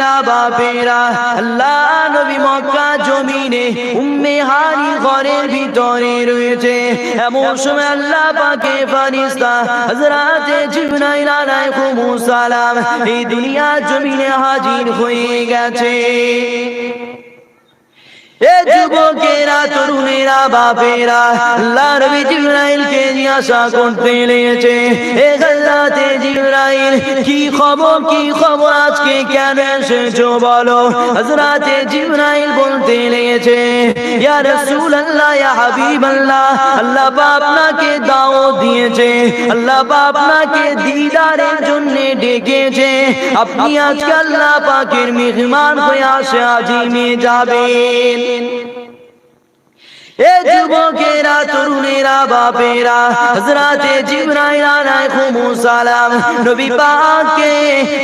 তরুণেরা বাপেরা, আল্লাহ নবী মক্কা জমিনে উম্মে হানি ঘরের ভিতরে রয়েছে। এমন সময় আল্লাহ পাকের ফেরেশতা হযরতে জিবরাইল আলাইহিস সালাম এই দুনিয়া জমিনে হাজির হয়ে গেছে। এ যুবকেরা তরুণেরা বাপেরা, আল্লাহ নবী জিবরাইলকে জিজ্ঞাসা করতে লেগেছে, এ হযরতে জিবরাইল কি খবর আজকে কেন এসেছো বলো। হযরতে জিবরাইল বলতে লেগেছে, ইয়া রাসূলুল্লাহ, ইয়া হাবিবাল্লাহ, আল্লাহ আপনাকে দাওয়াত দিয়েছে, আল্লাহ আপনাকে দিদারের জন্য ডেকেছে, আপনি আজকে আল্লাহ পাকের মেহমান হয়ে আসে আজিমে যাবেন। এ যুবকেরা তরুণেরা বাপেরা, হযরতে জিবরাইল আলাইহিস সালাম নবী পাককে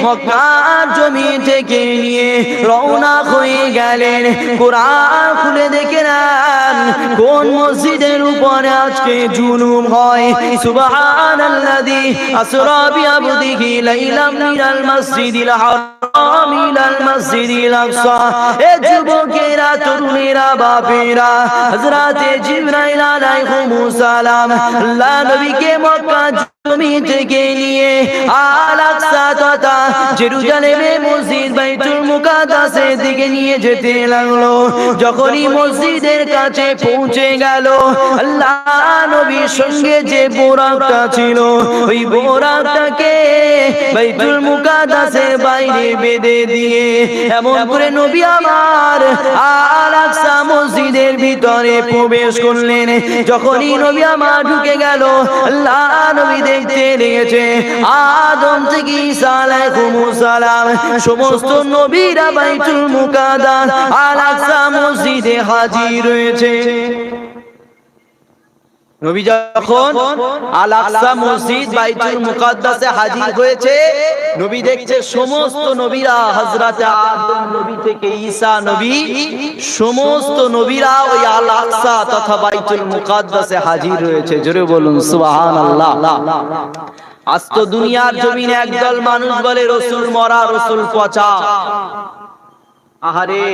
মক্কার জমিন থেকে নিয়ে রওনা হয়ে গেলেন। কোরআন খুলে দেখেন কোন মসজিদের উপরে আজকে জুলুম হয়। সুবহানাল্লাযী আসরা বিআবদিহি লাইলাম মিনাল মাসজিদিল হারাম ইলাল মাসজিদিল আকসা। এ যুবকেরা তরুণেরা বাপেরা, হযরতে জিবরাইল আলাইহিস সালাম আল্লাহ নবীকে মক্কা জমিন থেকে নিয়ে আল আকসা তথা জেরুজালেমে মসজিদ বাইতুল মুকাদ্দাসের দিকে নিয়ে যেতে লাগলো। যখনই মসজিদের কাছে পৌঁছে গেল, আল্লাহ নবীর সঙ্গে যে বোরাকটা ছিল ওই বোরাকটাকে বাইতুল মুকাদ্দাসের বাইরে বেঁধে দিয়ে এমন করে নবী আমার আল আকসা মসজিদের ভিতরে প্রবেশ করলেন। যখনই নবী আমার ঢুকে গেল, আল্লাহ নবী দেখতে লেগেছে আদম থেকে ঈসা আলাইহিস সালাম সমস্ত নবীরা বাইতুল মুকাদ্দাস আল আকসা মসজিদে হাজির হয়েছে। নবী যখন আল আকসা মসজিদ বাইতুল মুকাদ্দাসে হাজির হয়েছে, নবী দেখছে সমস্ত নবীরা হযরতে আদম নবী থেকে ঈসা নবী সমস্ত নবীরা ওই আল আকসা তথা বাইতুল মুকাদ্দাসে হাজির হয়েছে। জোরে বলুন সুবহানাল্লাহ। আজ তো দুনিয়ার জমিনে একদল মানুষ বলে রাসূল মরা, রাসূল পচা। আহারে,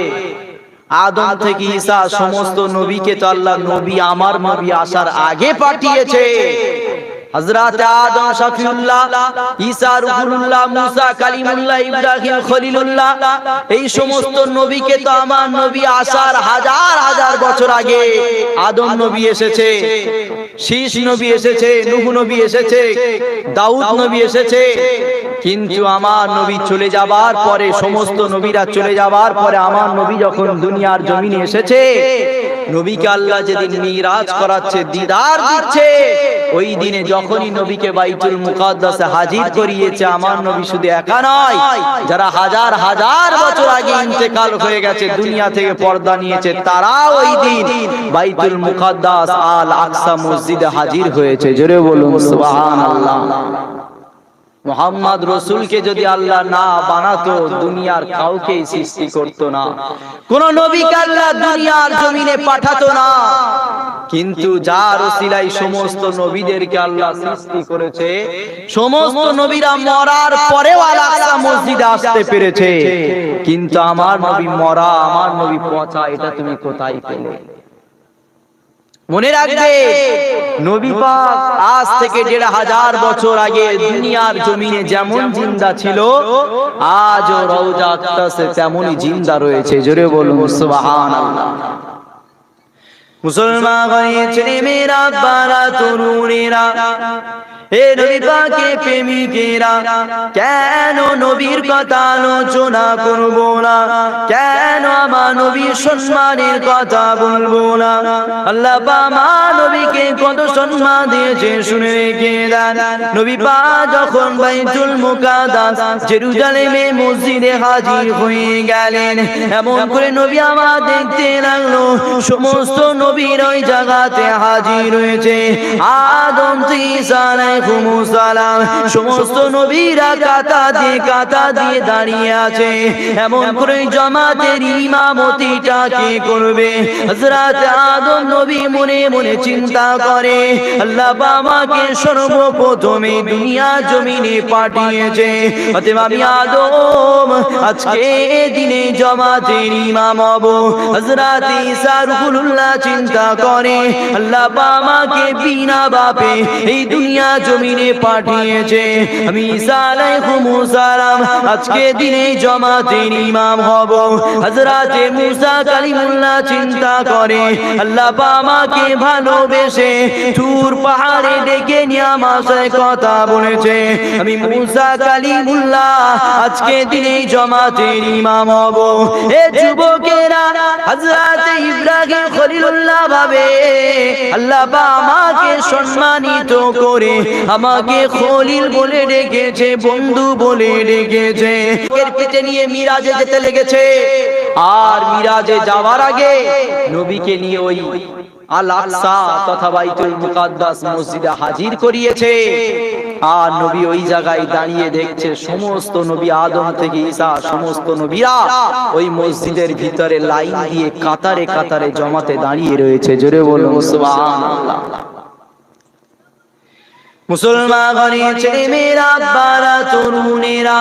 আদম থেকে ঈসা সমস্ত নবীকে তো আল্লাহ নবী আমার নবী আসার আগে পাঠিয়েছে। হযরত আদম শফিউল্লাহ, ঈসা রুহুল্লাহ, মুসা কালিমুল্লাহ, ইব্রাহিম খলিলুল্লাহ, এই সমস্ত নবীকে তো আমার নবী আসার হাজার হাজার বছর আগে আদম নবী এসেছে, শীষ নবী এসেছে, নূহ নবী এসেছে, দাউদ নবী এসেছে। কিন্তু আমার নবী চলে যাবার পরে, সমস্ত নবীরা চলে যাবার পরে আমার নবী যখন দুনিয়ার জমিনে এসেছে, নবীকে আল্লাহ যেদিন মিরাজ করাচ্ছে, দিদার দিচ্ছে, ওই দিনে যখনই নবীকে বাইতুল মুকাদ্দাসে হাজির করিয়েছে, আমার নবী শুধু একা নয়, যারা হাজার হাজার বছর আগে ইন্তেকাল হয়ে গেছে, দুনিয়া থেকে পর্দা নিয়েছে, তারা ওই দিন বাইতুল মুকাদ্দাস আল আকসা মসজিদে হাজির হয়েছে। জোরে বলুন সুবহানাল্লাহ। মুহাম্মদ রাসূলকে যদি আল্লাহ না বানাতো, দুনিয়ার কাউকে সৃষ্টি করতো না, কোন নবীকে আল্লাহ দুনিয়ার জমিনে পাঠাতো না। কিন্তু যার ওসিলায় সমস্ত নবীদেরকে আল্লাহ সৃষ্টি করেছে, সমস্ত নবীরা মরার পরেও আল আকসা মসজিদে আসতে পেরেছে। কিন্তু আমার নবী মরা, আমার নবী পচা, এটা তুমি কোথায় পেলে? মনে রাখবে, নবী পাক আজ থেকে ১৫০০ বছর আগে দুনিয়ার জমিনে যেমন জিন্দা ছিল, আজও রওজা আকতাসে তেমনই জিন্দা রয়েছে। জোরে বলুন সুবহানাল্লাহ। মুসলমান হয়েছে মেরা বারা তরুণেরা, হে নবী পাকের প্রেমিকেরা, কেন নবীর কথা আলোচনা করব না? কেন আমার নবীর সম্মানের কথা বলবো না? আল্লাহ আমার নবীকে কত সম্মান দিয়েছে শুনে রেখে দেন। নবী পাক যখন বাইতুল মুকাদ্দাস জেরুজালেমে মসজিদে হাজির হয়ে গেলেন, এমন করে নবী আমার দেখতে লাগলো সমস্ত নবীর ওই জায়গাতে হাজির হয়েছে। আদম থেকে ঈসা আলাইহিমুস সালাম সমস্ত নবীরা কাতা দিয়ে দাঁড়িয়ে আছে। এমন করে জামাতের ইমামতিটা কে করবে? হযরত আদম নবী মনে মনে চিন্তা করে, আল্লাহ আমাকে সর্বপ্রথমে দুনিয়া জমিনে পাঠিয়েছে, অতএব আমি আদম আজকে দিনে জামাতের ইমাম হব। হযরত ঈসা রুহুল্লাহ চিন্তা করে, আল্লাহ আমাকে বিনা বাপে এই দুনিয়া জমিনে পাঠিয়েছে, আমি ঈসা আলাইহিস সালাম আজকে দিনে জামাতের ইমাম হব। হযরত মুসা কালিমুল্লাহ চিন্তা করে, আল্লাহ আমাকে ভালোবেসে তুর পাহাড়ে ডেকে নিয়ে আমার সাথে কথা বলেছে, আমি মুসা কালিমুল্লাহ আজকে দিনে জামাতের ইমাম হব। এ যুবকেরা, হযরত ইব্রাহিম খলিলুল্লাহ ভাবে, আল্লাহ আমাকে সম্মানিত করে আমাকে খলিল বলে ডেকেছে, বন্ধু বলে ডেকেছে। এর পিঠে নিয়ে মিরাজে যেতে লেগেছে, আর মিরাজে যাওয়ার আগে নবীকে নিয়ে ওই আল আকসা তথা বাইতুল মুকাদ্দাস মসজিদে হাজির করিয়েছে। আর নবী ওই জায়গায় দাঁড়িয়ে দেখছে সমস্ত নবী আদম থেকে ঈসা সমস্ত নবীরা ওই মসজিদের ভিতরে লাইন দিয়ে কাতারে কাতারে জমাতে দাঁড়িয়ে রয়েছে। জোরে বলুন সুবহানাল্লাহ। মুসলমান ঘরের ছেলে মেয়েরা, বারা তরুণেরা,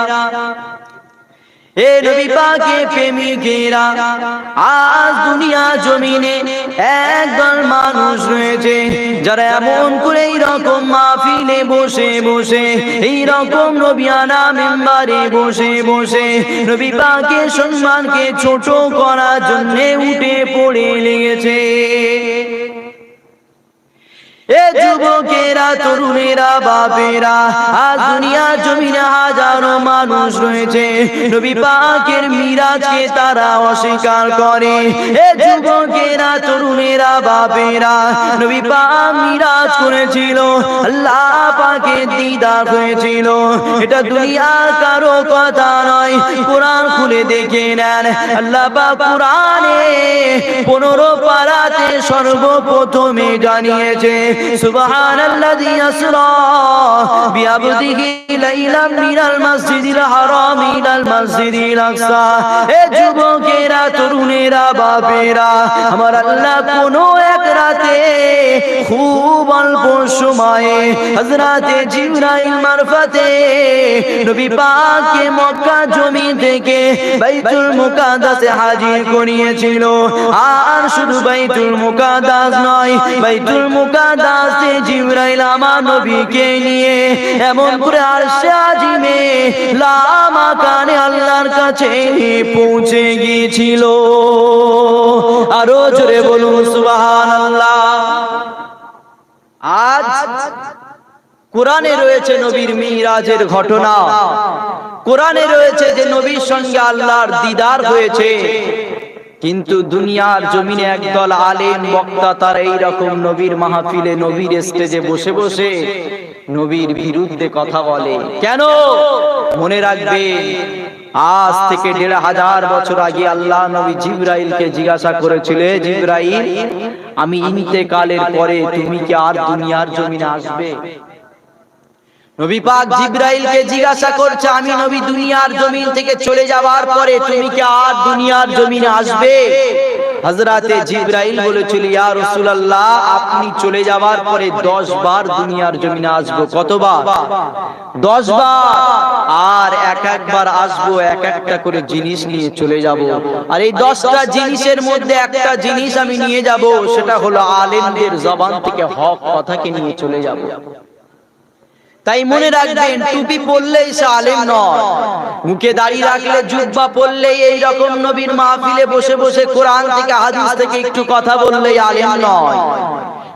এ নবী পাকের প্রেমিকেরা, আজ দুনিয়া জমিনে একদল মানুষ রয়েছে যারা এমন করে এইরকম মাহফিলে বসে বসে, এইরকম নবিয়ানা মেম্বারে বসে বসে নবী পাকের সম্মানকে ছোট করার জন্য উঠে পড়ে লেগেছে। এ যুবকেরা, তরুণেরা, বাপেরা, আজ দুনিয়া জমিনে হাজারো মানুষ রয়েছে নবী পাকের মিরাজকে তারা অস্বীকার করে। এ যুবকেরা, তরুণেরা, বাপেরা, নবী পাক মিরাজ করেছিল, আল্লাহ পাকের দিদার হয়েছিল, এটা দুনিয়ার কারো কথা নয়। কোরআন খুলে দেখে নেন, আল্লাহ পাক কোরআনে 15 পারাতে সর্বপ্রথমে জানিয়েছে, সুবহানাল্লাযী আসরা বিআবদিহি লাইলাম মিনাল মাসজিদিল হারাম ইলাল মাসজিদিল আকসা। এ যুবকেরা, তরুণেরা, বাপেরা, আমার আল্লাহ কোনো এক রাতে খুব অল্প সময়ে হযরত জিবরাইল মারফতে নবী পাককে মক্কা জমি থেকে বাইতুল মুকাদ্দাসে হাজির করিয়েছিল। আর শুধু বাইতুল মুকাদ্দাস নয়, বাইতুল মুকাদ্দাসে জিবরাইল আমার নবীকে নিয়ে এমন করে আরশে আজিমে লামাকানে আল্লাহর কাছে পৌঁছে গিয়েছিল। আরো জোরে বলুন সুবহানাল্লাহ। আজ কোরআনে রয়েছে নবীর মিরাজের ঘটনা, কোরআনে রয়েছে যে নবীর সঙ্গে আল্লাহর দিদার হয়েছে, কিন্তু দুনিয়ার জমিনে একদল আলেম বক্তা তারা এইরকম নবীর মাহফিলে, নবীর স্টেজে বসে বসে নবীর বিরুদ্ধে কথা বলে। কেন? মনে রাখবেন, আজ থেকে 1500 বছর আগে আল্লাহ নবী জিবরাইলকে জিজ্ঞাসা করেছিলেন, জিবরাইল, আমি ইন্তেকালের পরে তুমি কি আর দুনিয়ার জমিনে আসবে? নবী পাক জিবরাইলকে জিজ্ঞাসা করছে, আমি নবী দুনিয়ার জমিন থেকে চলে যাওয়ার পরে তুমি কি আর দুনিয়ার জমিনে আসবে? হযরতে জিবরাইল বলেছিল, ইয়া রাসূলুল্লাহ, আপনি চলে যাওয়ার পরে 10 বার দুনিয়ার জমিনে আসবো। কতবার? 10 বার। আর এক একবার আসবো, এক একটা করে জিনিস নিয়ে চলে যাব। আর এই 10টা জিনিসের মধ্যে একটা জিনিস আমি নিয়ে যাব, সেটা হলো আলেমদের জবান থেকে হক কথাকে নিয়ে চলে যাব। তাই মনে রাখবেন, টুপি পরলেই সে আলেম নয়, মুখে দাড়ি রাখলে, জুব্বা পরলেই, এই রকম নবীর মাহফিলে বসে বসে কোরআন থেকে হাদিস থেকে একটু কথা বললেই আলেম নয়।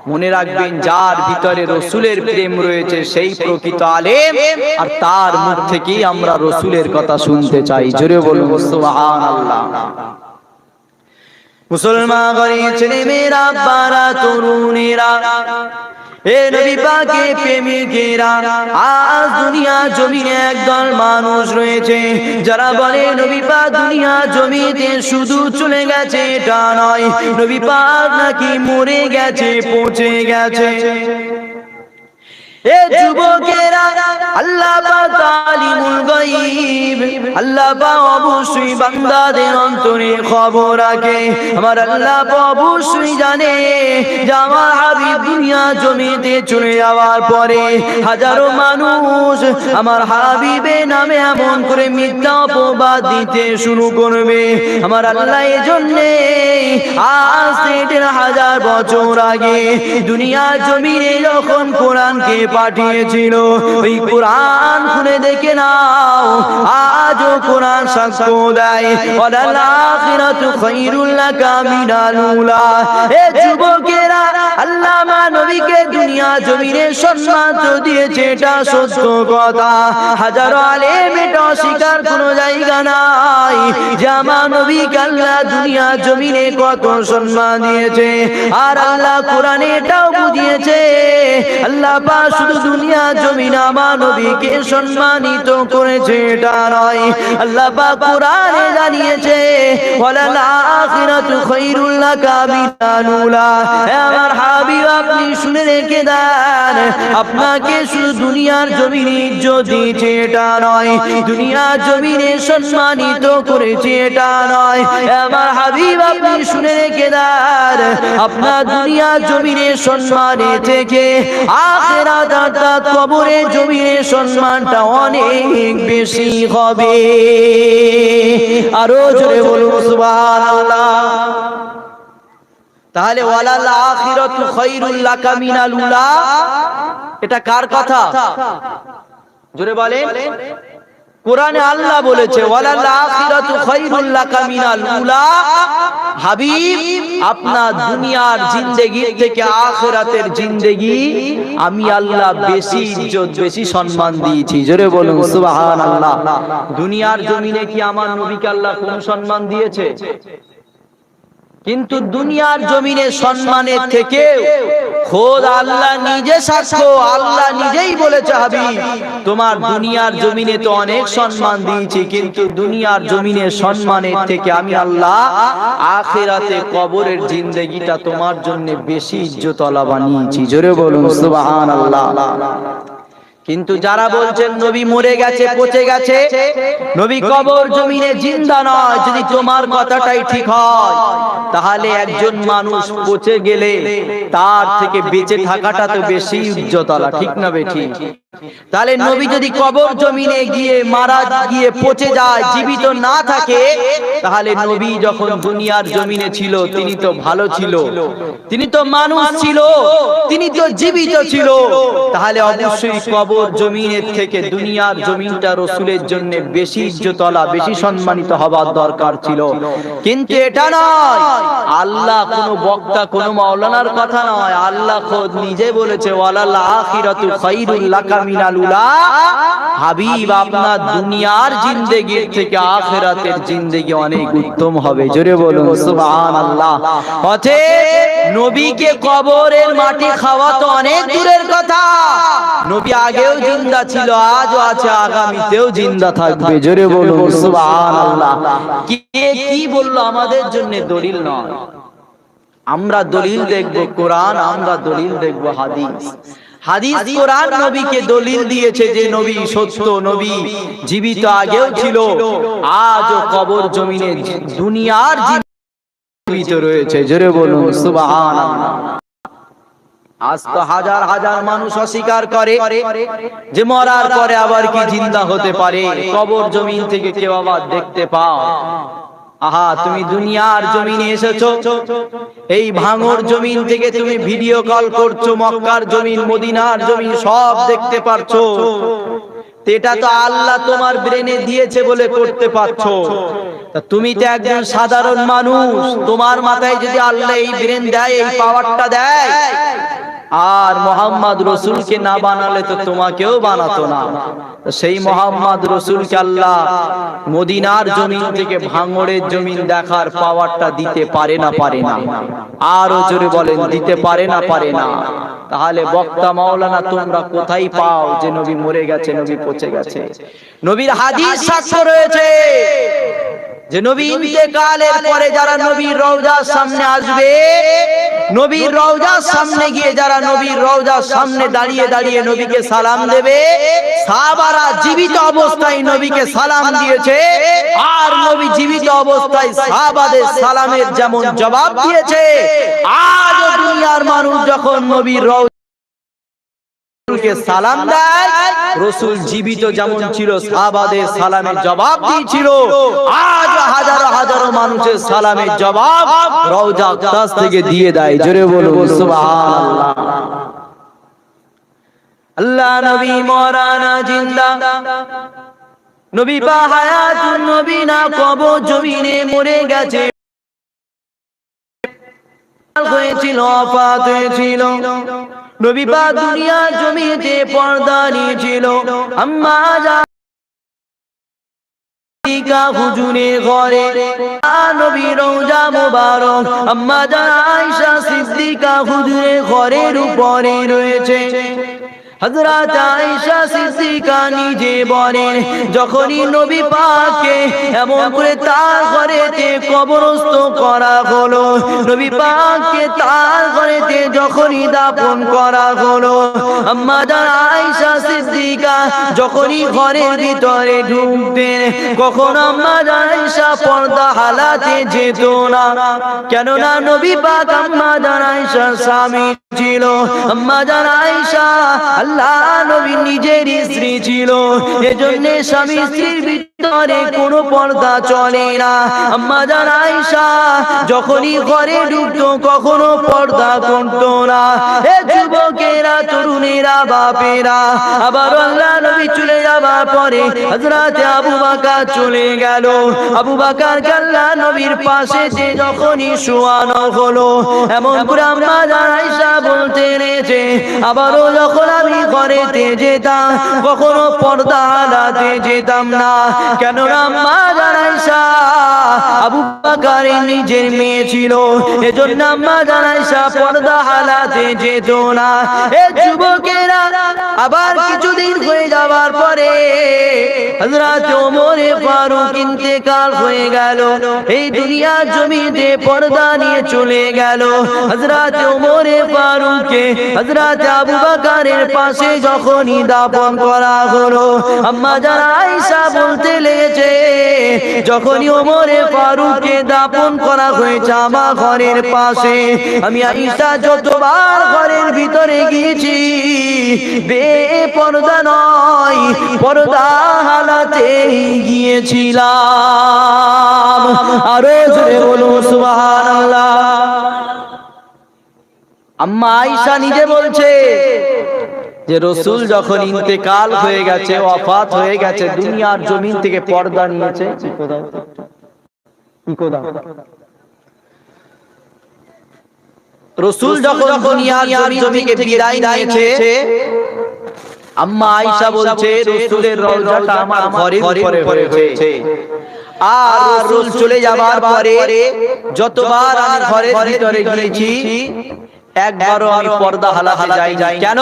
মনে রাখবেন, যার ভিতরে রসুলের প্রেম রয়েছে সেই প্রকৃত আলেম, আর তার মুখ থেকেই আমরা রসুলের কথা শুনতে চাই। জোরে বলুন সুবহানাল্লাহ। মুসলমান ঘরের ছেলে মেয়েরা, বারা তরুণেরা, এ নবী পাকের প্রেমিকেরা, আজ দুনিয়া জমিনে একদল মানুষ রয়েছে যারা বলে নবী পাক দুনিয়া জমিতে শুধু চলে গেছে এটা নয়, নবী পাক নাকি মরে গেছে, পৌঁছে গেছে। এ যুবকেরা, আল্লাহ পাক আলিমুল গায়ব, আল্লাহ পাক অবশ্যই বান্দাদের অন্তরে খবর রাখে। আমার আল্লাহ পাক অবশ্যই জানে যে আমার হাবিব দুনিয়া জমিতে চলে যাওয়ার পরে হাজারো মানুষ আমার হাবিবের নামে এমন করে মিথ্যা অপবাদ দিতে শুরু করবে। আমার আল্লাহ এজন্যে আজ থেকে 1000 বছর আগে দুনিয়া জমিনে যখন কোরআনকে পাঠিয়েছিল, ওই কোরআন খুলে দেখে নাও, আজও কোরআন সাক্ষ্য দেয় ওয়ালাল আখিরাতু খায়রুল লাকা মিনাল উলা। এ যুবকেরা, আল্লাহ নবীকে দুনিয়া জমিনে সম্মান তো দিয়েছে, এটা সত্য কথা। হাজারো আলেম এটা অস্বীকার কোনো জায়গা নাই যে আমার নবীকে আল্লাহ দুনিয়া জমিনে কত সম্মান দিয়েছে। আর আল্লাহ কোরআনে এটাও বুঝিয়েছে, আল্লাহ পাক শুধু দুনিয়া জমিনে আমার নবীকে সম্মানিত করেছে এটা নয়, আল্লাহ পাক কোরআনে জানিয়েছে ওয়ালাল আখিরাতু খায়রুল লাকা মিনাল উলা। আমার হাবিব আপনি শুনে রেখে দেন, আপনাকে শুধু দুনিয়ার জমিনে ইজ্জত দিয়েছে এটা নয়, দুনিয়ার জমিনে সম্মানিত করেছে এটা নয়। আমার হাবিব আপনি শুনে রেখে দেন, আপনার দুনিয়ার জমিনে সম্মানে থেকে আখিরাত অর্থাৎ কবরে জমিনে সম্মানটা অনেক বেশি হবে। আরো জোরে বলুন সুবহানাল্লাহ। তাহলে ওয়ালাল আখিরাতু খায়রুল লাকা মিনাল উলা, এটা কার কথা? জোরে বলেন। কোরআনে আল্লাহ বলেছে ওয়ালাল আখিরাতু খায়রুল লাকা মিনাল উলা। হাবিব, আপনার দুনিয়ার জিন্দেগি থেকে আখিরাতের জিন্দেগি আমি আল্লাহ বেশি ইজ্জত বেশি সম্মান দিয়েছি। জোরে বলুন সুবহানাল্লাহ। দুনিয়ার জমিনে কি আমার নবীকে আল্লাহ কম সম্মান দিয়েছে? কিন্তু দুনিয়ার জমিনে সম্মানের থেকে খোদ আল্লাহ নিজে সাক্ষ্য, আল্লাহ নিজেই বলেছে হাবিব তোমার দুনিয়ার জমিনে তো অনেক সম্মান দিয়েছি, কিন্তু দুনিয়ার জমিনে সম্মানের থেকে আমি আল্লাহ আখিরাতে কবরের জিন্দেগিটা তোমার জন্য বেশি ইজ্জতওয়ালা বানিয়েছি। জোরে বলুন সুবহানাল্লাহ। কিন্তু যারা বলছেন নবী মরে গেছে, পচে গেছে, নবী কবর জমিনে জিন্দা নয়, যদি তোমার কথাটাই ঠিক হয় তাহলে একজন মানুষ পচে গেলে তার থেকে বেঁচে থাকাটা তো বেশি ইজ্জতওয়ালা, ঠিক না বেঠিক? তাহলে নবী যদি কবর জমিনে গিয়ে মারা গিয়ে পচে যায়, জীবিত না থাকে, তাহলে নবী যখন দুনিয়ার জমিনে ছিল তিনি তো ভালো ছিল, তিনি তো মানুষ ছিল, তিনি তো জীবিত ছিল, তাহলে অবশ্যই কবর জমিনের থেকে দুনিয়ার জমিনটা রাসূলের জন্য বেশি ইজ্জতওয়ালা বেশি সম্মানিত হবার দরকার ছিল। কিন্তু এটা নয়, আল্লাহ কোনো বক্তা কোনো মাওলানার কথা নয়, আল্লাহ খোদ নিজে বলেছে ওয়ালাল আখিরাতু খায়রুল লাকা মিনাল উলা। হাবিব আপনার দুনিয়ার জিন্দেগির থেকে আখিরাতের জিন্দেগি অনেক উত্তম হবে। জোরে বলুন সুবহানাল্লাহ। অতএব নবীকে কবরের মাটি খাওয়া তো অনেক দূরের কথা, নবী আগেও জিন্দা ছিল, আজও আছে, আগামীতেও জিন্দা থাকবে। জোরে বলুন সুবহানাল্লাহ। কে কি বললো আমাদের জন্য দলিল নয়, আমরা দলিল দেখব কোরআন, আমরা দলিল দেখব হাদিস। হাদিস কোরআন নবীকে দলিল দিয়েছে যে নবী সত্য, নবী জীবিত আগেও ছিল, আজও কবর জমিনে দুনিয়ার জীবিত রয়েছে। জোরে বলুন সুবহানাল্লাহ। আজ তো হাজার হাজার মানুষ অস্বীকার করে যে মরার পরে আবার কি জিন্দা হতে পারে, কবর জমিন থেকে কেউ আবার দেখতে পাও। আহা, তুমি দুনিয়ার জমিনে এসেছো, এই ভাঙর জমিন থেকে তুমি ভিডিও কল করছো, মক্কার জমিন মদিনার জমিন সব দেখতে পারছো, এটা তো আল্লাহ তোমার ব্রেনে দিয়েছে বলে করতে পারছো। তুমি তো একজন সাধারণ মানুষ, তোমার মাথায় যদি আল্লাহ এই ব্রেন দেয়, এই পাওয়ারটা দেয়, আর মোহাম্মদ রসুলকে না বানালে তো তোমাকেও বানাতো না। সেই মোহাম্মদ রসুলকে আল্লাহ মদিনার জমিন থেকে ভাঙড়ের জমিন দেখার পাওয়ারটা দিতে পারে না, পারে না? আরো জোরে বলেন, দিতে পারে না, পারে না? তাহলে বক্তা মাওলানা তোমরা কোথায় পাও যে নবী মরে গেছে, নবী পচে গেছে? নবীর হাদিস সাক্ষ্য রয়েছে যে নবী ইন্তেকালের পরে যারা নবীর রওজার সামনে আসবে, নবীর রওজার সামনে গিয়ে যারা নবীর রওজার সামনে দাঁড়িয়ে দাঁড়িয়ে নবীকে সালাম দেবে, সাহাবারা জীবিত অবস্থায় নবীকে সালাম দিয়েছে, আর নবী জীবিত অবস্থায় সাহাবাদের সালামের যেমন জবাব দিয়েছে, আজ দুনিয়ার মানুষ যখন নবীর রওজাকে সালাম দেয়, রাসূল জীবিত যেমন ছিল সাহাবাদের সালামের জবাব দিয়েছিল, আজ হাজারো হাজারো মানুষের সালামের জবাব রওজা কাছ থেকে দিয়ে দেয়। জোরে বলুন সুবহানাল্লাহ। আল্লাহ নবী মরানা জিন্দা, নবী পা হায়াতুন, নবী না কবর জমিনে মরে গেছে, হয়েছিল ওফাত হয়েছিল, নবী পা দুনিয়া জমিতে পর্দা নিয়েছিল। আম্মা জানিকা হুজুরে ঘরে নবী রওজা মোবারক, আম্মা জান আয়েশা সিদ্দিকা হুজুরে ঘরের উপরে রয়েছে। হযরত আয়েশা সিদ্দিকা নিজে বলেন, যখনই নবী পাককে এমন করে তার ঘরেতে কবরস্থ করা হলো, নবী পাককে তার ঘরেতে যখনই দাফন করা হলো, আম্মা জান আয়েশা সিদ্দিকা যখনই ঘরের ভিতরে ঢুকতেন, কখনো আম্মা জান আয়েশা পর্দা হালাতে যেত না, কেননা নবী পাক আম্মা জান আয়েশার স্বামী ছিল। আম্মা জান আয়েশা আল্লাহ নবী নিজের স্ত্রী ছিল, এজন্য স্বামী স্ত্রীর ভিতরে কোনো পর্দা চলে না। আম্মা জান আয়েশা যখনই ঘরে ঢুকতো কখনো পর্দা করতো না। এ যুবকেরা, তরুণেরা, বাপেরা, আবার আল্লাহ নবী চলে যাবার পরে হযরত আবু বকর চলে গেল। আবু বকর আল্লাহ নবীর পাশে যে যখনই শোয়ানো হলো, এমন করে আম্মা জান আয়েশা বলতে রয়েছে, আবারও যখন আমি ঘরেতে যেতাম কখনো পর্দা হালাতে যেতাম না, কেননা আম্মা জান আয়েশা আবু বকরের নিজের মেয়ে ছিল, এজন্য আম্মা জান আয়েশা পর্দা হালাতে যেত না। এ যুবকেরা, আবার কিছুদিন হয়ে যাওয়ার পরে হযরত ওমর ফারুক ইন্তেকাল হয়ে গেল, এই দুনিয়ার জমিতে পর্দা নিয়ে চলে গেল। হযরত ওমর ফারুককে হযরত আবু বকরের পাশে যখনই দাফন করা হলো, আম্মা জান আয়েশা বলতে লেগেছে, যখনই ওমর ফারুককে দাফন করা হয়েছে আমার ঘরের পাশে, আমি আয়েশা যতবার ঘরের ভিতরে গিয়েছি বেপরদা নয়, পর্দা হালাতে গিয়েছিলাম। আরো জোরে বলুন সুবহানাল্লাহ। আম্মা আয়েশা নিজে বলছে যে রাসূল যখন ইন্তেকাল হয়ে গেছে, ওয়াফাত হয়ে গেছে, দুনিয়ার জমিন থেকে পর্দা নিয়েছে। রাসূল যখন দুনিয়ার জমিন থেকে বিদায় নিয়েছে, আম্মা আয়েশা বলছে রাসূলের রওজাটা আমার ঘরের উপরে হয়েছে, আর রাসূল চলে যাবার পরে যতবার আমি ঘরের ভিতরে গিয়েছি একবারও আমি পর্দা হালাতে যাই। কেন?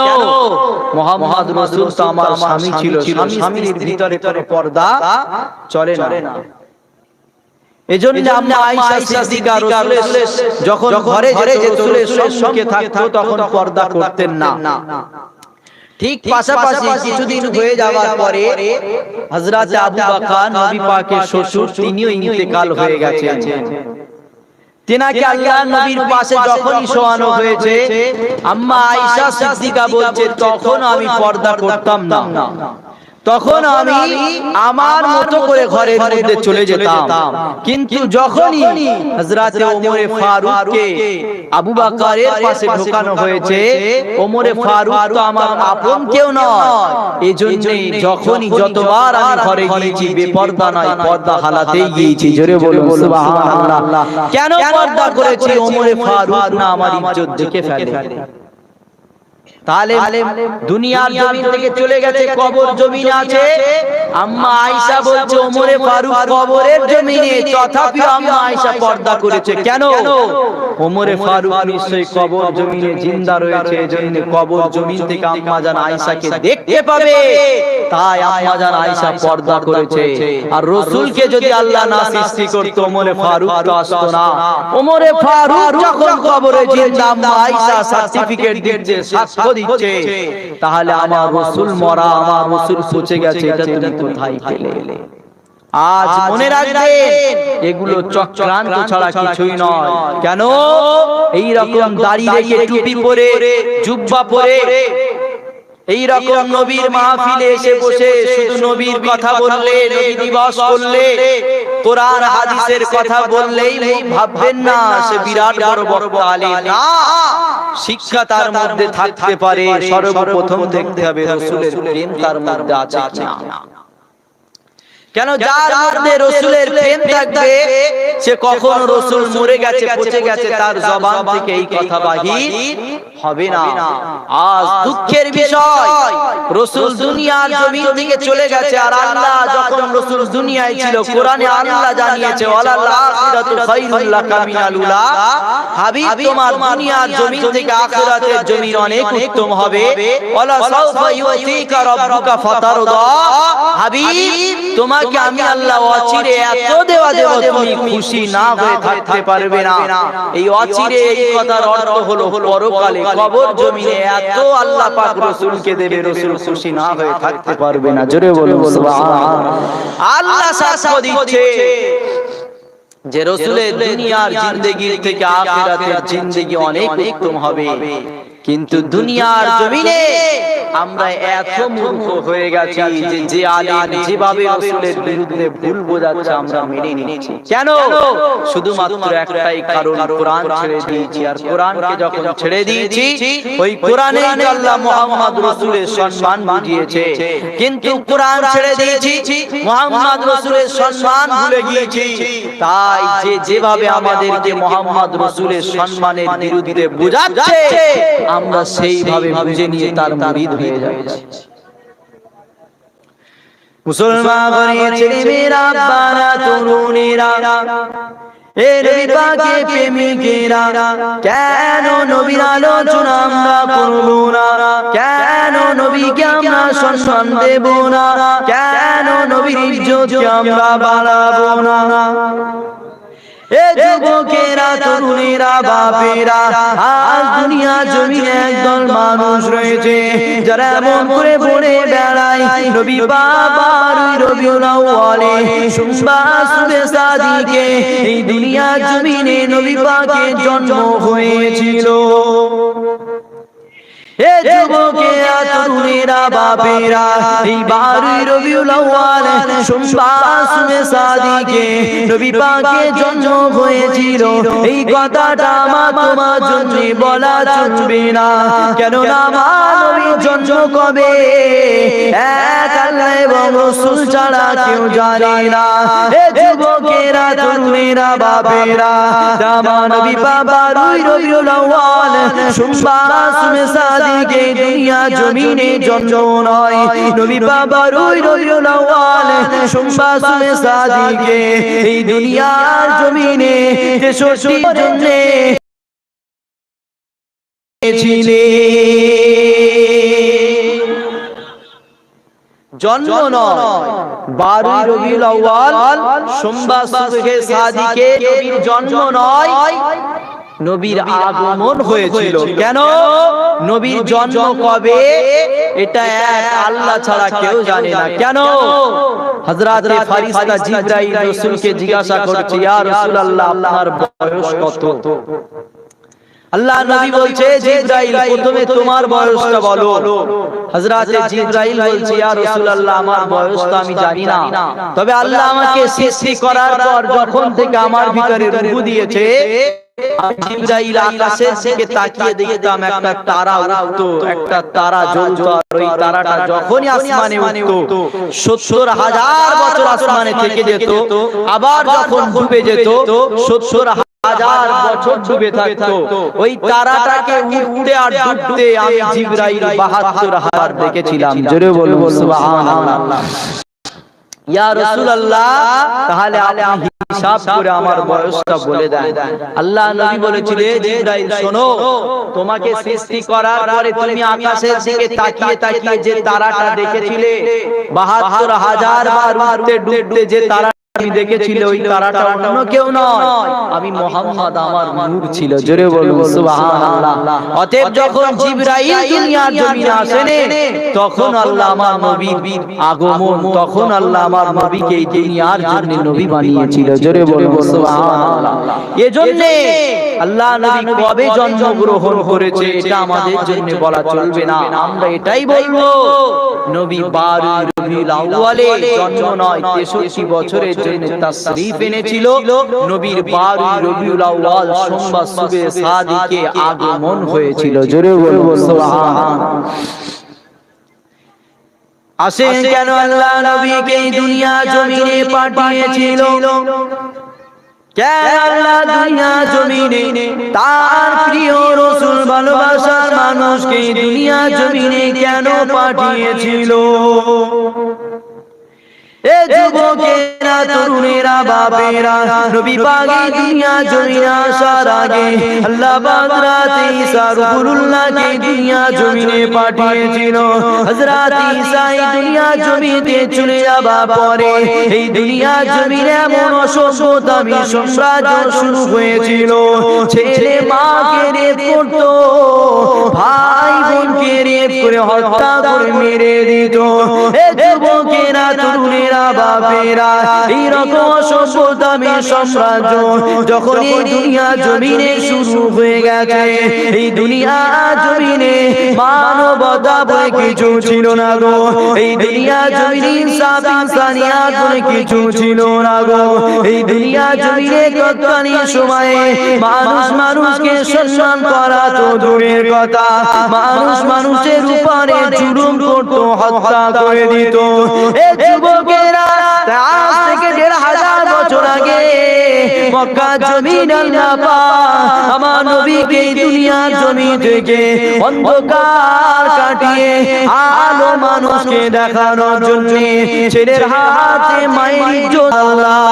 মুহাম্মদ রাসূল তো আমার স্বামী ছিল, স্বামীর ভিতরে কোনো পর্দা চলে না। এজন্য আম্মা আয়েশা সিদ্দিকা রাসূলের যখন ঘরে যেত, রাসূলের সঙ্গে থাকতো, তখন পর্দা করতেন না। ঠিক পাশাপাশি কিছুদিন হয়ে যাওয়ার পরে হযরত আবু বকর নবী পাকের শ্বশুর, তিনিও ইন্তেকাল হয়ে গেছেন। তেনাকে আল্লাহ নবীর পাশে যখনই শোয়ানো হয়েছে, আম্মা আয়েশা সিদ্দিকা বলছে, তখন আমি পর্দা করতাম না, তখন আমি আমার মতো করে ঘরের মধ্যে চলে যেতাম। কিন্তু যখনই হযরত ওমর ফারুককে আবু বকরের পাশে ঢোকানো হয়েছে, ওমর ফারুক তো আমার আপন কেউ নয়, এজন্য যখনই যতবার আমি ঘরে গিয়েছি বেপর্দা নয়, পর্দা হালাতেই গিয়েছি। জোরে বলুন সুবহানাল্লাহ। কেন পর্দা করেছি? ওমর ফারুক না আমার ইজ্জত দেখে ফেলে। তাহলে দুনিয়ার জমিন থেকে চলে গেছে, কবর জমিন আছে। আম্মা আয়েশা বলছে ওমর ফারুক কবরের জমিনে, তথাপি আম্মা আয়েশা পর্দা করেছে। কেন? ওমর ফারুক নিশ্চয়ই কবর জমিনে জিন্দা রয়েছে, এজন্য কবর জমিন থেকে আম্মা জান আয়েশাকে দেখতে পাবে। তাই আম্মা জান আয়েশা পর্দা করেছে। আর রাসূলকে যদি আল্লাহ না সৃষ্টি করত, ওমরে ফারুক তো আসতো না। ওমরে ফারুক যখন কবরে জিন্দা আম্মা আয়েশা সার্টিফিকেট দিচ্ছে, সাক্ষ্য দিচ্ছে, তাহলে আমার রাসূল মরা, আমার রাসূল পচে গেছে, এটা তুমি কোথায় পেলে? আজ মনে রাখবেন, এগুলো চক্রান্ত ছাড়া কিছুই নয়। কেন? এই রকম দাড়ি রেখে, টুপি পরে, জুব্বা পরে, এই রকম নবীর মাহফিলে এসে বসে শুধু নবীর কথা বললে, নবী দিবস করলে, কোরআন হাদিসের কথা বললেই ভাববেন না সে বিরাট বড় বক্তা আলী। না, শিক্ষা তার মধ্যে থাকতে পারে। সর্বপ্রথম দেখতে হবে রাসূলের প্রেম তার মধ্যে আছে কিনা। কেন? যার মধ্যে রাসূলের প্রেম থাকবে, সে কখনো রাসূল মরে গেছে, পচে গেছে, তার জবান থেকে এই কথা বাহির হবে না। আজ দুঃখের বিষয়, রাসূল দুনিয়ার জমিন থেকে চলে গেছে। আর আল্লাহ যখন রাসূল দুনিয়ায় ছিল, কোরআনে আল্লাহ জানিয়েছে, ওয়ালাল আখিরাতু খায়রুল লাকা মিনাল উলা। হাবিব, তোমার দুনিয়ার জমিন থেকে আখিরাতের জমিন অনেক উত্তম হবে। ওয়ালা সাউফা ইউতিকা রাব্বুকা ফাতারদা। হাবিব, তোমাকে আমি আল্লাহ অচিরে এত দেওয়া দেব, তুমি খুশি না হয়ে থাকতে পারবে না। এই অচিরে, এই কথার অর্থ হলো পরকালে কবর জমিনে এত আল্লাহ পাক রাসূলকে দেবে, রাসূল খুশি না হয়ে থাকতে পারবে না। জোরে বলুন সুবহানাল্লাহ। আল্লাহ সাক্ষ্য দিচ্ছে যে রাসূলের দুনিয়ার জিন্দেগির থেকে আখিরাতের জিন্দেগি অনেক উত্তম হবে। কিন্তু দুনিয়ার জমিনে আমরা এত মূর্খ হয়ে গেছি যে আলেম যেভাবে রাসূলের বিরুদ্ধে ভুল বোঝাচ্ছে আমরা মেনে নিচ্ছি। কেন? শুধুমাত্র একটাই কারণ, কোরআন ছেড়ে দিয়েছি। আর কোরআনকে যখন ছেড়ে দিয়েছি, ওই কোরআনেই আল্লাহ মুহাম্মদ রাসূলের সম্মান বুঝিয়েছে। কিন্তু কোরআন ছেড়ে দিয়েছি, মুহাম্মদ রাসূলের সম্মান ভুলে গিয়েছি। তাই যে যেভাবে আমাদেরকে মুহাম্মদ রাসূলের সম্মানের বিরুদ্ধে বোঝাচ্ছে, আমরা সেইভাবে বুঝে নিয়ে তার মুরিদ হয়ে যাচ্ছি। মুসলমান ছেলেমেয়েরা, বাবা তরুণেরা, এ নবী পাকের প্রেমিকেরা, কেন নবীর আলোচনা আমরা করব না? কেন নবীকে আমরা সম্মান দেব না? কেন নবীর ইজ্জতকে আমরা বাড়াবো না? এ যুবকেরা, তরুণেরা, বাপেরা, আজ দুনিয়া জমিনে একদল মানুষ রয়েছে যারা এমন করে বলে বেড়ায়, নবী বাবার রবিউল আউয়ালে সোমবার সুবে সাদিকে এই দুনিয়া জমিনে নবী পাকের জন্ম হয়েছিল। এ যুবকেরা, তরুণেরা, বাপেরা, এই 12 রবিউল আউয়াল সোমবার সুবে সাদিকে নবী পাকের জন্ম হয়েছিল। এই কথাটা আমার তোমার জন্য বলা চলবে না। কেন না? আমার নবীর জন্ম কবে এক আল্লাহ এবং রাসূল ছাড়া কেউ জানে না। এ যুবকেরা, তরুণেরা, বাপেরা, আমার নবী বাবা রবিউল আউয়াল সোমবার সুবে সাদিকে দুনিয়া জমিনে জন্ম নয়, নবী বাবা রবিউল আউয়াল সোমবার সুবে সাদিকে এই দুনিয়ার জমিনে 63 জন্মে জন্ম নয়, 12 রবিউল আউয়াল সোমবার সুবে সাদিকে নবীর জন্ম নয়, নবীর আগমন হয়েছিল। কেন? নবীর জন্ম কবে এটা এক আল্লাহ ছাড়া কেউ জানে না। কেন? হযরতে ফারিস্তা জিবরাইল রাসূলকে জিজ্ঞাসা করছে, ইয়া রাসূলুল্লাহ, আপনার বয়স কত? আল্লাহ নবী বলছে, জিবরাইল, প্রথমে তোমার বয়সটা বলো। হযরতে জিবরাইল বলছে, ইয়া রাসূলুল্লাহ, আমার বয়স তো আমি জানি না, তবে আল্লাহ আমাকে সৃষ্টি করার পর যখন থেকে আমার ভিতরে রূহ দিয়েছে, জিবরাইল আকাশের দিকে তাকিয়ে দেখতাম একটা তারা উঠতো, একটা তারা জ্বলতো। আর ওই তারাটা যখনই আসমানে উঠতো 70,000 বছর আসমানে থেকে যেত, আবার যখন ডুবে যেত 70,000 বছর ডুবে থাকতো। ওই তারাটাকে উঠতে আর ডুবতে আমি জিবরাইল 72 হাজার দেখেছিলাম। জোরে বলুন সুবহানাল্লাহ। ইয়া রাসূলুল্লাহ তাহলে আপনি হিসাব করে আমার বয়সটা বলে দেন। আল্লাহ নবী বলেছিলেন জিবরাইল শোনো, তোমাকে সৃষ্টি করার পরে তুমি আকাশের দিকে তাকিয়ে তাকিয়ে যে তারাটা দেখেছিলে ৭২,০০০ বার উঠতে ডুবতে যে তারা তুমি দেখেছিলে, ওই তারাটা অন্য কেউ নয়, আমি মুহাম্মদ, আমার নূর ছিল। জোরে বলুন সুবহানাল্লাহ। অতএব যখন জিবরাইল দুনিয়ার জমিনে আসেন তখন আল্লাহ আমার নবীর আগমন, তখন আল্লাহ আমার নবীকে এই দুনিয়ার জন্য নবী বানিয়েছিল। জোরে বলুন সুবহানাল্লাহ। এজন্য আল্লাহ নবী কবে জন্মগ্রহণ করেছে এটা আমাদের জন্য বলা চলবে না, আমরা এটাই বলবো নবী ১২ রবিউল আউয়ালে জন্ম নয়, ৬৩ বছরের জন্য তাশরীফ এনেছিল। নবীর ১২ রবিউল আউয়াল সোমবার সুবে সাদিকে আগমন হয়েছিল। জোরে বলুন সুবহানাল্লাহ। আসেন কেন আল্লাহ নবীকে এই দুনিয়া জমিনে পাঠিয়েছিল? কেন আল্লাহ দুনিয়া জমিনে তার প্রিয় রাসূল ভালোবাসার মানুষকে দুনিয়া জমিনে কেন পাঠিয়েছিল? এ যুবকেরা, তরুণেরা, বাপেরা, নবী পাক এই দুনিয়া জমিনে আসার আগে আল্লাহ পাক হযরত ঈসা রূহুল্লাহকে দুনিয়া জমিনে পাঠিয়েছিল। হযরত ঈসা এই দুনিয়া জমিনে চলে যাবার পরে এই দুনিয়া জমিনে এমন অসভ্যতামি সাম্রাজ্য শুরু হয়েছিল। ছেলে মাকে রেপ করত, ভাই বোনকে রেপ করে হত্যা করে মেরে দিত। এ যুবকেরা, তরুণেরা, বাপেরা, এইরকম অসভ্যতামি সাম্রাজ্য যখন এই দুনিয়া জমিনে শুরু হয়ে গেছে, এই দুনিয়া জমিনে মানবতা বলে কিছু ছিল না গো, এই দুনিয়া জমিনে ইনসাফ ইনসানিয়াত বলে কিছু ছিল না গো, এই দুনিয়া জমিনে তৎকালীন সময়ে মানুষ মানুষকে সম্মান করা তো দূরের কথা, মানুষ মানুষের উপরে জুলুম করত, হত্যা করে দিত। এই যুবকেরা, আজ থেকে ১৫০০ বছর আগে মক্কা জমিন আল্লাহ পাক আমার নবীকে দুনিয়ার জমি থেকে অন্ধকার কাটিয়ে আলো মানুষকে দেখানোর জন্য ছেলের হাতে মায়ের ইজ্জত আল্লাহ,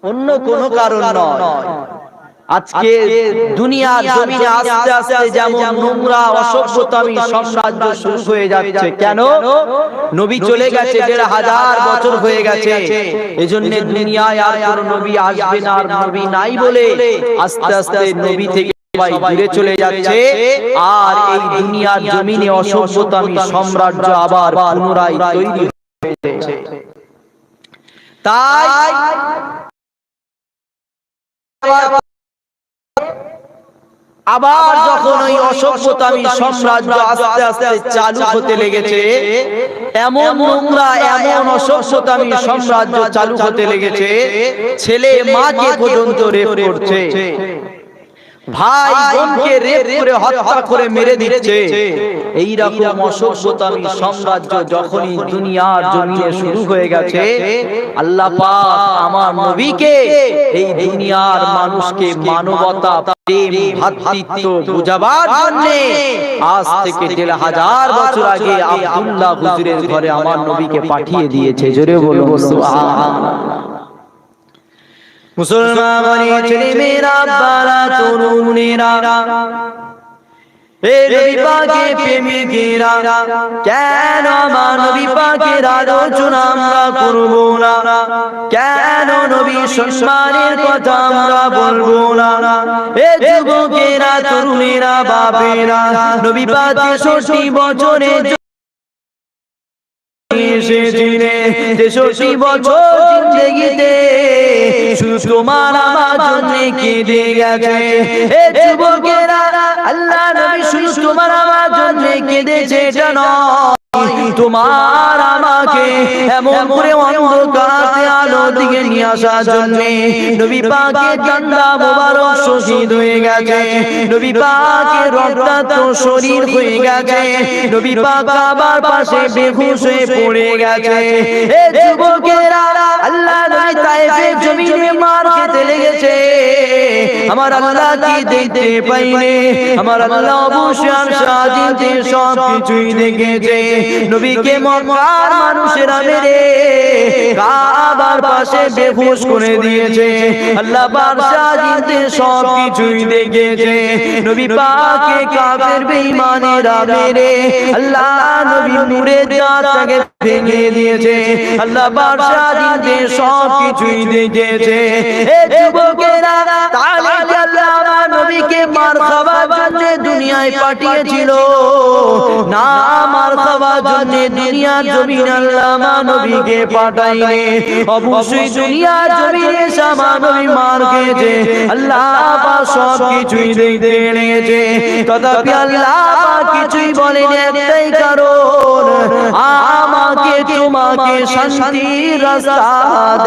অন্য কোনো কারণ নয়। আজকে দুনিয়ার জমিনে আস্তে আস্তে যেমন নোংরা অসভ্যতামি সাম্রাজ্য শুরু হয়ে যাচ্ছে, কেন? নবী চলে গেছে, ১৫০০ বছর হয়ে গেছে, এজন্য দুনিয়ায় আর কোনো নবী আসবে না, আর নবী নাই বলে আস্তে আস্তে নবী থেকে সবাই দূরে চলে যাচ্ছে, আর এই দুনিয়ার জমিনে অসভ্যতামি সাম্রাজ্য আবার পুনরায় তৈরি হয়েছে। তাই আবার যখন ওই অসভ্যতামি সাম্রাজ্য আস্তে আস্তে চালু হতে লেগেছে, এমন নোংরা এমন অসভ্যতামি সাম্রাজ্য চালু হতে লেগেছে, ছেলে মাকে পর্যন্ত রেপ করছে, ভাই বোনকে রেপ করে হত্যা করে মেরে দিচ্ছে। এই রকম অসভ্যতামি সাম্রাজ্য যখনই দুনিয়ার জমিনে শুরু হয়ে গেছে, আল্লাহ পাক আমার নবীকে এই দুনিয়ার মানুষকে মানবতা, প্রেম, ভ্রাতৃত্ব বুঝাবার জন্য আজ থেকে ১৫০০ বছর আগে আব্দুল্লাহ হুজুরের ঘরে আমার নবীকে পাঠিয়ে দিয়েছে। জোরে বলুন সুবহানাল্লাহ। মুসলমানের ছেলে মেয়েরা, বারা, তরুণেরা, এ নবী পাকের প্রেমিকেরা, কেন আমার নবী পাকের আলোচনা আমরা করব না? কেন নবী সম্মানের কথা আমরা বলবো না? এ যুবকেরা, তরুণেরা, বাপেরা, নবী পাক ৬৩ বছরে এসেছিলেন, ৬৩ বছর জিন্দেগিতে শুধু তোমার আমার জন্য কেঁদে গেছে। এ যুবকেরা, আল্লাহ নবী শুধু তোমার আমার জন্য কেঁদেছে এটা নয়, তোমার আমাকে এমন করে অন্ধকারে আলো দিকে নিয়ে আসার জন্য নবী পাকের ডান্ডা মোবারক শহীদ হয়ে গেছে, নবী পাকের রক্তাক্ত শরীর হয়ে গেছে, নবী পাক আবার পাশে বেহুশ হয়ে পড়ে গেছে। এ যুবকেরা, আল্লাহ নবী তায়েফের জমিনে মার খেতে লেগেছে, আমার আল্লাহ কি দেখতে পাইনে? আমার আল্লাহ অবশ্যই সাজিতে সব কিছুই দেখেছে। নবীকে মক্কার মানুষেরা মেরে কাবার পাশে বেহুশ করে দিয়েছে। আল্লাহ বাদশা জিতে সব কিছুই দেখেছে। নবী পাককে কাফের বেঈমানেরা মেরে আল্লাহ নবী নূরের দাঁতটাকে ভেঙে দিয়েছে। আল্লাহ বাদশা জিতে সব কিছুই দেখেছে। এ যুবকেরা, তাহলে কি আল্লাহ আমার নবীকে মার খাওয়ার জন্য দুনিয়ায় পাঠিয়েছিল? না, মার খাওয়ার জন্য দুনিয়ার জমিন আল্লাহ আমার নবীকে পাঠায়নি। অবশ্যই দুনিয়ার জমিনে আমার নবী মার খেয়েছে, আল্লাহ পাক সব কিছুই দেখতে নিয়েছে। তথাপি আল্লাহ পাক কিছুই বলেনি, একটাই কারণ, আমাকে তোমাকে শান্তির রাস্তা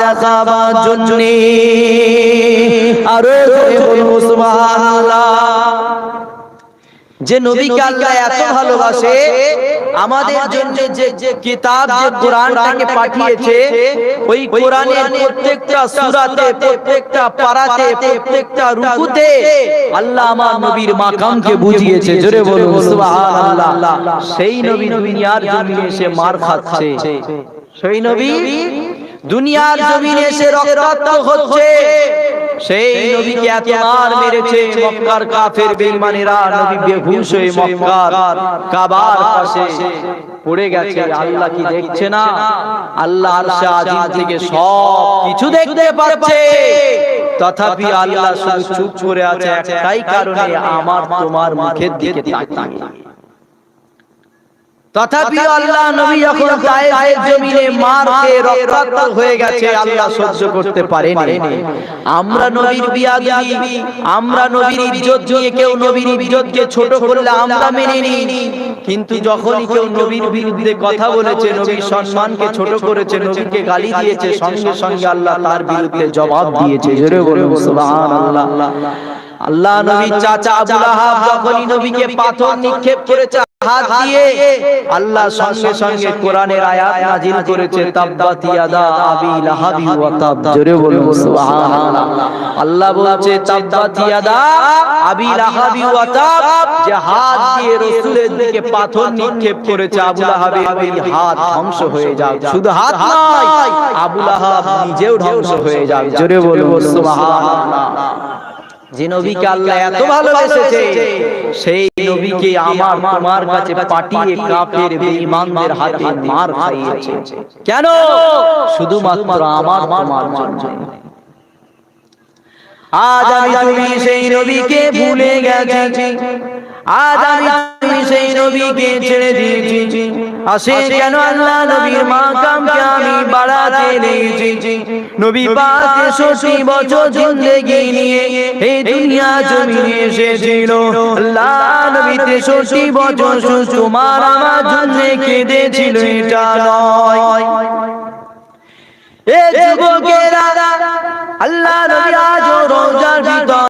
দেখাবার জন্য। আর সুবহানাল্লাহ, যে নবীকে আল্লাহ এত ভালোবাসে, আমাদের জন্য যে কিতাব, যে কোরআনটাকে পাঠিয়েছে, ওই কোরআনের প্রত্যেকটা সূরাতে, প্রত্যেকটা পারাতে, প্রত্যেকটা রুকুতে আল্লাহ আমার নবীর মাকামকে বুঝিয়েছে। জোরে বলুন সুবহানাল্লাহ। সেই নবী দুনিয়ার জমিনে এসে মার খাচ্ছে, সেই নবী দুনিয়ার জমিনে এসে রক্তাক্ত হচ্ছে। সেই নবীকে এত মার মেরেছে মক্কার কাফের বেঈমানেরা, নবী বেহুশ হয়ে মক্কার কাবার পাশে পড়ে গেছে। আল্লাহ কি দেখছে না? আল্লাহ আরশে আজিম থেকে সব কিছু দেখতে পাচ্ছে। তথাপি আল্লাহ শুধু চুপ করে আছে একটাই কারণে, আমার তোমার মুখের দিকে তাকিয়ে। তথাপি আল্লাহ নবী যখন তায়েফের জমিনে মার খেয়ে রক্তাক্ত হয়ে গেছে, আল্লাহ সহ্য করতে পারেনি। আমরা নবীর বিয়াদবি, আমরা নবীর ইজ্জত নিয়ে কেউ নবীর ইজ্জতকে ছোট করলে আমরা মেনে নিই, কিন্তু যখনই কেউ নবীর বিরুদ্ধে কথা বলেছে, নবীর সম্মানকে ছোট করেছে, নবীকে গালি দিয়েছে, সঙ্গে সঙ্গে আল্লাহ তার বিরুদ্ধে জবাব দিয়েছে। জোরে বলুন সুবহানাল্লাহ। আল্লাহ নবীর চাচা আবু লাহাব যখনই নবীকে পাথর নিক্ষেপ করেছে হাত দিয়ে, আল্লাহ সঙ্গে সঙ্গে কোরআনের আয়াত নাজিল করেছে, তাব্বাত ইয়াদা আবি লাহাবি ওয়া তাব। জোরে বলুন সুবহানাল্লাহ। আল্লাহ বলছে তাব্বাত ইয়াদা আবি লাহাবি ওয়া তাব, যে হাত দিয়ে রাসূলের দিকে পাথর নিক্ষেপ করেছে, আবু লাহাবের ওই হাত ধ্বংস হয়ে যাবে। শুধু হাত নয়, আবু লাহাব নিজেও ধ্বংস হয়ে যাবে। জোরে বলুন সুবহানাল্লাহ। যে নবীকে আল্লাহ এত ভালোবেসেছে, সেই নবীকে আমার তোমার কাছে পাঠিয়ে কাফের বেঈমানদের হাতে মার খাইয়েছে। কেন? শুধুমাত্র আমার তোমার জন্য। আজ আমি তুমি সেই নবীকে ভুলে গেছি, আজ আমি তুমি সেই নবীকে ছেড়ে দিয়েছি। আসে কেন আল্লাহ নবীর মাকামকে আমি বাড়াতে লেগেছি। নবী পাক ৬৩ বছর জিন্দেগি নিয়ে এই দুনিয়া জমিনে এসেছিল। আল্লাহ নবী ৬৩ বছর শুধু তোমার আমার জন্য কেঁদেছিল, এটা নয়। এ যুবকেরা, আল্লাহ নবী আজও রওজার ভিতর,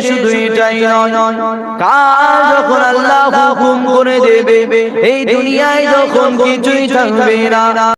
শুধু এটাই নয়, কাল যখন আল্লাহ হুকুম করে দেবে, এই দুনিয়ায় যখন কিছুই থাকবে না,